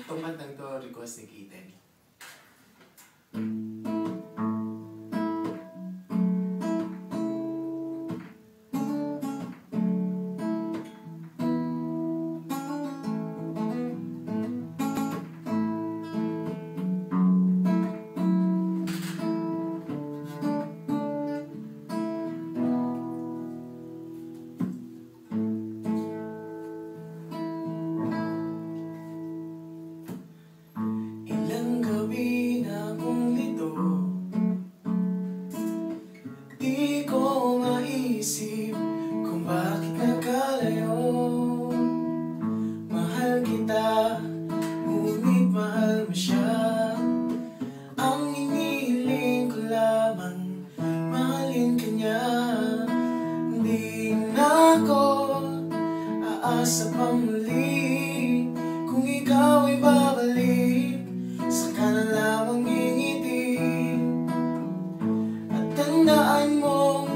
Itong kantang to, request ni Kitten. Kung bakit nagkalayo, mahal kita, ngunit mahal mo siya. Ang inihiling ko lamang, mahalin ka niya. Hindi na ako aasa pang muli. Kung ikaw ay babalik, saka na lamang ngingiti. At tandaan mong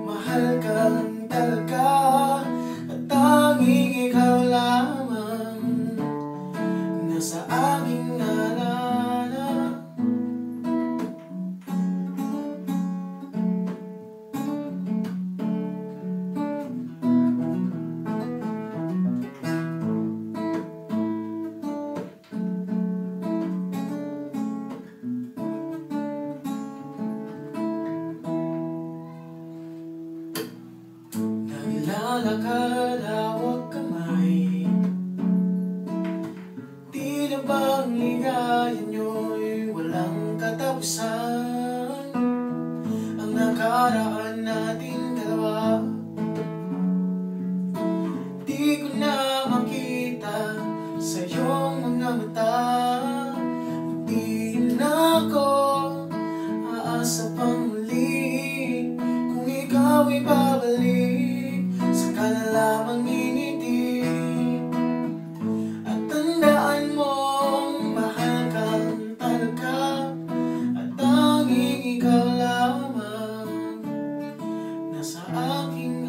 mahal kang talaga, at tanging ikaw lamang nasa aking alala. Naglalakad hawak kamay, di na bang ligaya nyo'y walang katapusan? Ang nakaraan nating dalawa, di ko na makita sa iyong mga mata. Di na ako aasa pang muli. Kung ikaw ay babalik, saka na lamang ngingiti. At tandaan mong mahal kang talaga, at tanging ikaw lamang nasa aking